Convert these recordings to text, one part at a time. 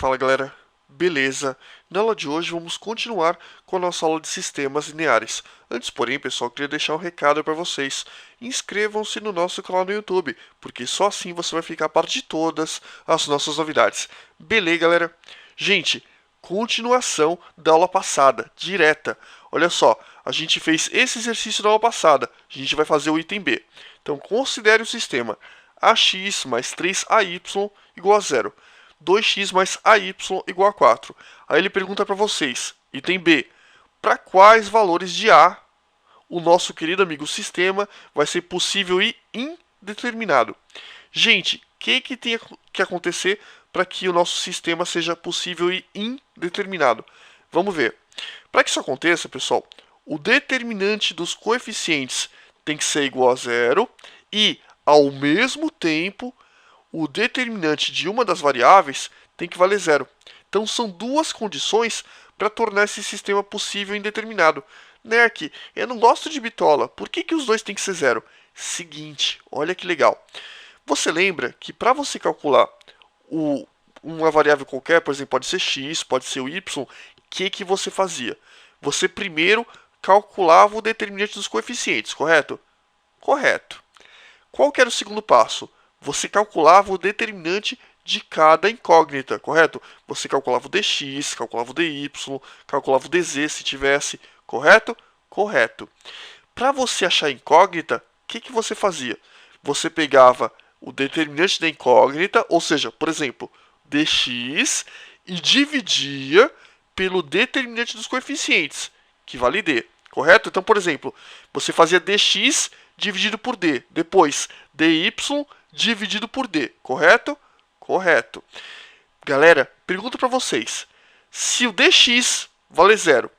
Fala galera, beleza? Na aula de hoje vamos continuar com a nossa aula de sistemas lineares. Antes, porém, pessoal, queria deixar um recado para vocês. Inscrevam-se no nosso canal no YouTube, porque só assim você vai ficar a par de todas as nossas novidades. Beleza, galera? Gente, continuação da aula passada, direta. Olha só, a gente fez esse exercício da aula passada, a gente vai fazer o item B. Então, considere o sistema ax mais 3ay igual a zero. 2x mais ay igual a 4. Aí ele pergunta para vocês, item B, para quais valores de A o nosso querido amigo sistema vai ser possível e indeterminado? Gente, o que tem que acontecer para que o nosso sistema seja possível e indeterminado? Vamos ver. Para que isso aconteça, pessoal, o determinante dos coeficientes tem que ser igual a zero e, ao mesmo tempo, o determinante de uma das variáveis tem que valer zero. Então, são duas condições para tornar esse sistema possível e indeterminado. Nerk, eu não gosto de bitola. Por que os dois têm que ser zero? Seguinte, olha que legal. Você lembra que para você calcular uma variável qualquer, por exemplo, pode ser x, pode ser o y, o que você fazia? Você primeiro calculava o determinante dos coeficientes, correto? Correto. Qual que era o segundo passo? Você calculava o determinante de cada incógnita, correto? Você calculava o dx, calculava o dy, calculava o dz se tivesse, correto? Correto. Para você achar a incógnita, o que você fazia? Você pegava o determinante da incógnita, ou seja, por exemplo, dx, e dividia pelo determinante dos coeficientes, que vale d, correto? Então, por exemplo, você fazia dx dividido por d, depois dy dividido por d, correto? Correto. Galera, pergunta para vocês. Se o dx valer zero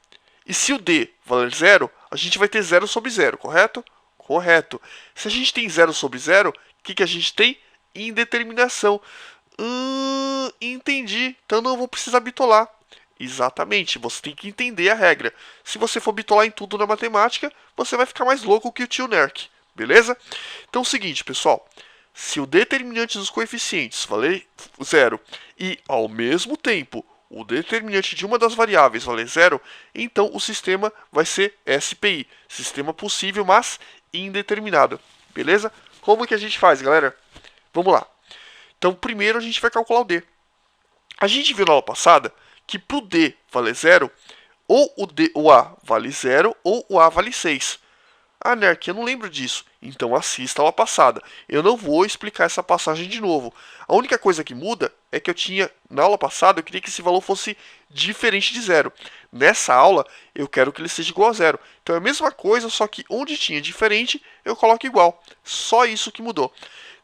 e se o d valer zero, a gente vai ter zero sobre zero, correto? Correto. Se a gente tem zero sobre zero, o que a gente tem? Indeterminação. Entendi. Então não vou precisar bitolar. Exatamente, você tem que entender a regra. Se você for bitolar em tudo na matemática, você vai ficar mais louco que o tio Nerk. Beleza? Então é o seguinte, pessoal. Se o determinante dos coeficientes valer zero e, ao mesmo tempo, o determinante de uma das variáveis valer zero, então o sistema vai ser SPI. Sistema possível, mas indeterminado. Beleza? Como que a gente faz, galera? Vamos lá. Então, primeiro a gente vai calcular o D. A gente viu na aula passada que para o D valer zero, ou o A vale zero, ou o A vale 6. Ah, Nerk, eu não lembro disso. Então assista a aula passada. Eu não vou explicar essa passagem de novo. A única coisa que muda é que na aula passada, eu queria que esse valor fosse diferente de zero. Nessa aula, eu quero que ele seja igual a zero. Então é a mesma coisa, só que onde tinha diferente, eu coloco igual. Só isso que mudou.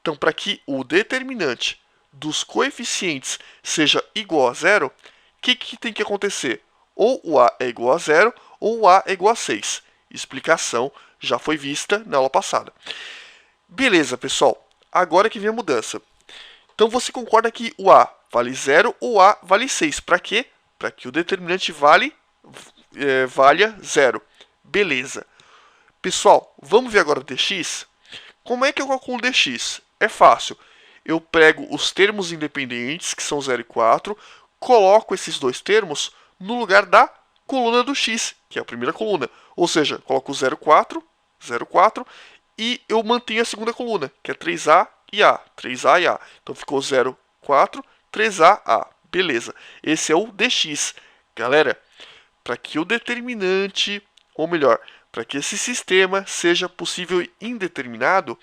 Então, para que o determinante dos coeficientes seja igual a zero, o que tem que acontecer? Ou o A é igual a zero, ou o A é igual a 6. Explicação já foi vista na aula passada. Beleza, pessoal. Agora que vem a mudança. Então você concorda que o A vale 0 ou o A vale 6. Para quê? Para que o determinante valha 0. Beleza. Pessoal, vamos ver agora o dx? Como é que eu calculo o dx? É fácil. Eu pego os termos independentes, que são 0 e 4, coloco esses dois termos no lugar da coluna do x, que é a primeira coluna. Ou seja, coloco 0, 4, 0, 4, e eu mantenho a segunda coluna, que é 3A e A. 3A e A. Então ficou 0, 4, 3A, A. Beleza. Esse é o dx. Galera, para que o determinante, ou melhor, para que esse sistema seja possível e indeterminado,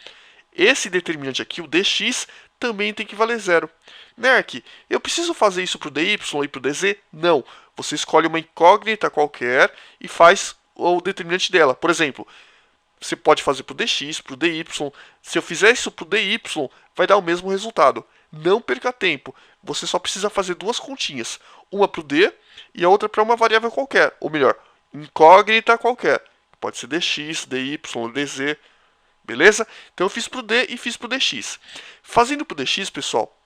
esse determinante aqui, o dx, também tem que valer zero. Nerk, eu preciso fazer isso para o dy e para o dz? Não. Você escolhe uma incógnita qualquer e faz o determinante dela. Por exemplo, você pode fazer para o dx, para o dy. Se eu fizer isso para o dy, vai dar o mesmo resultado. Não perca tempo. Você só precisa fazer duas continhas. Uma para o d e a outra para uma variável qualquer. Ou melhor, incógnita qualquer. Pode ser dx, dy, dz. Beleza? Então eu fiz para o d e fiz para o dx. Fazendo para o dx, pessoal,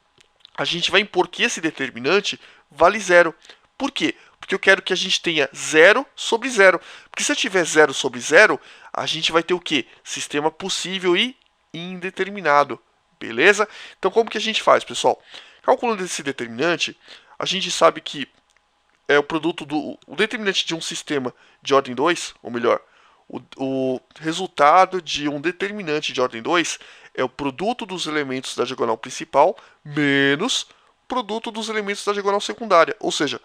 a gente vai impor que esse determinante vale zero. Por quê? Porque eu quero que a gente tenha 0 sobre 0. Porque se eu tiver 0 sobre 0, a gente vai ter o quê? Sistema possível e indeterminado. Beleza? Então, como que a gente faz, pessoal? Calculando esse determinante, a gente sabe que é o produto o determinante de um sistema de ordem 2, ou melhor, o resultado de um determinante de ordem 2 é o produto dos elementos da diagonal principal menos o produto dos elementos da diagonal secundária. Ou seja,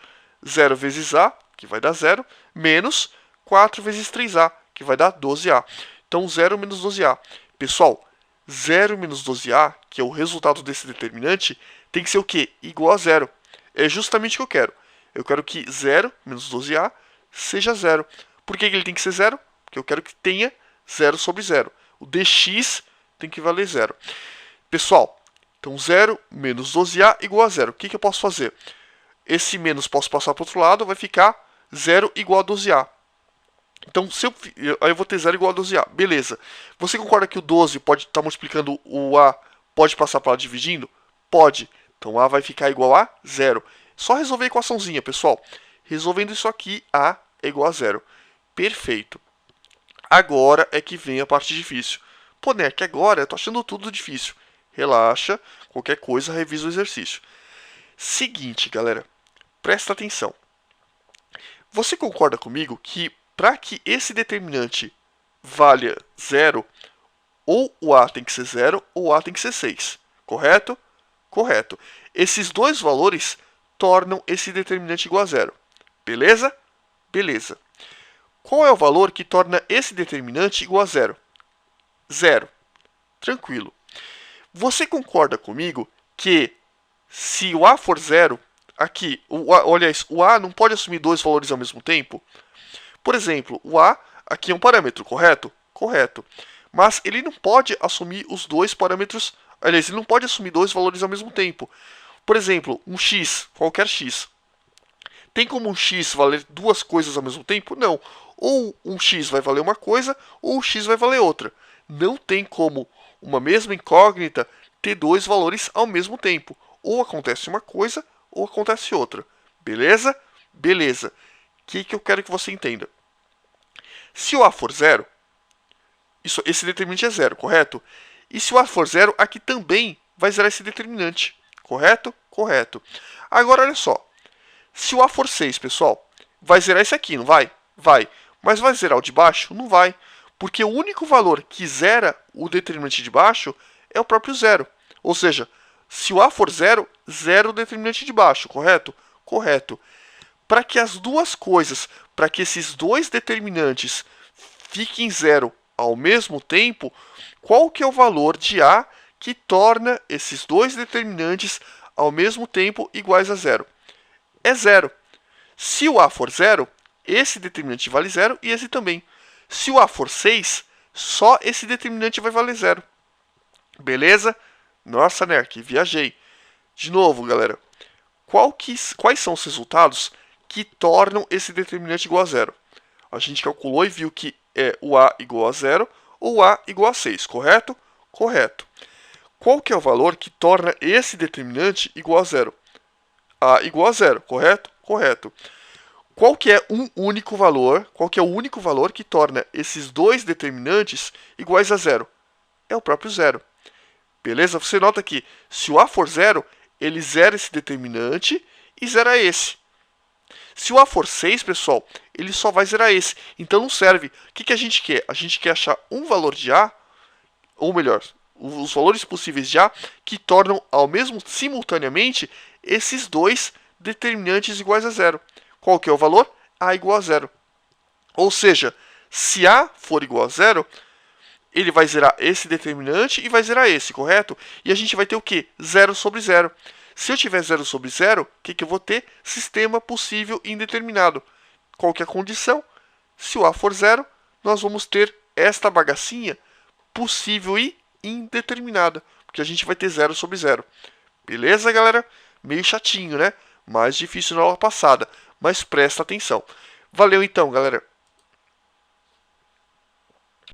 0 vezes A, que vai dar 0, menos 4 vezes 3A, que vai dar 12A. Então, 0 menos 12A. Pessoal, 0 menos 12A, que é o resultado desse determinante, tem que ser o quê? Igual a 0. É justamente o que eu quero. Eu quero que 0 menos 12A seja 0. Por que ele tem que ser 0? Porque eu quero que tenha 0 sobre 0. O dx tem que valer 0. Pessoal, então 0 menos 12A igual a 0. O que eu posso fazer? Esse menos posso passar para o outro lado, vai ficar 0 igual a 12A. Então, aí eu vou ter 0 igual a 12A. Beleza. Você concorda que o 12 pode estar multiplicando o A, pode passar para lá dividindo? Pode. Então, A vai ficar igual a 0. Só resolver a equaçãozinha, pessoal. Resolvendo isso aqui, A é igual a 0. Perfeito. Agora é que vem a parte difícil. Pô, né, que agora eu tô achando tudo difícil. Relaxa, qualquer coisa, revisa o exercício. Seguinte, galera, presta atenção. Você concorda comigo que para que esse determinante valha 0, ou o A tem que ser 0 ou o A tem que ser 6, correto? Correto. Esses dois valores tornam esse determinante igual a 0. Beleza? Beleza. Qual é o valor que torna esse determinante igual a 0? 0. Tranquilo. Você concorda comigo que se o A for 0, aqui, aliás, o A não pode assumir dois valores ao mesmo tempo? Por exemplo, o A aqui é um parâmetro, correto? Correto. Mas ele não pode assumir os dois parâmetros, aliás, ele não pode assumir dois valores ao mesmo tempo. Por exemplo, um x, qualquer x. Tem como um x valer duas coisas ao mesmo tempo? Não. Ou um x vai valer uma coisa, ou um x vai valer outra. Não tem como uma mesma incógnita ter dois valores ao mesmo tempo. Ou acontece uma coisa, ou acontece outra. Beleza? Beleza. O que eu quero que você entenda? Se o A for 0, esse determinante é 0, correto? E se o A for 0, aqui também vai zerar esse determinante. Correto? Correto. Agora, olha só. Se o A for 6, pessoal, vai zerar esse aqui, não vai? Vai. Mas vai zerar o de baixo? Não vai. Porque o único valor que zera o determinante de baixo é o próprio 0. Ou seja, se o A for 0, zera o determinante de baixo, correto? Correto. Para que as duas coisas, para que esses dois determinantes fiquem 0 ao mesmo tempo, qual que é o valor de A que torna esses dois determinantes ao mesmo tempo iguais a 0? É 0. Se o A for 0, esse determinante vale 0 e esse também. Se o A for 6, só esse determinante vai valer 0. Beleza? Nossa, Nerk, viajei. De novo, galera. Quais são os resultados que tornam esse determinante igual a 0? A gente calculou e viu que é o A igual a 0 ou A igual a 6, correto? Correto. Qual que é o valor que torna esse determinante igual a 0? A igual a 0, correto? Correto. Qual que é um único valor? Qual que é o único valor que torna esses dois determinantes iguais a 0? É o próprio 0. Beleza? Você nota que se o A for 0, ele zera esse determinante e zera esse. Se o A for 6, pessoal, ele só vai zerar esse. Então não serve. O que a gente quer? A gente quer achar um valor de A, ou melhor, os valores possíveis de A, que tornam ao mesmo simultaneamente esses dois determinantes iguais a 0. Qual que é o valor? A igual a 0. Ou seja, se A for igual a 0, ele vai zerar esse determinante e vai zerar esse, correto? E a gente vai ter o quê? 0 sobre 0. Se eu tiver 0 sobre 0, o que eu vou ter? Sistema possível indeterminado. Qual que é a condição? Se o A for 0, nós vamos ter esta bagacinha possível e indeterminada, porque a gente vai ter 0 sobre 0. Beleza, galera? Meio chatinho, né? Mais difícil na aula passada, mas presta atenção. Valeu então, galera.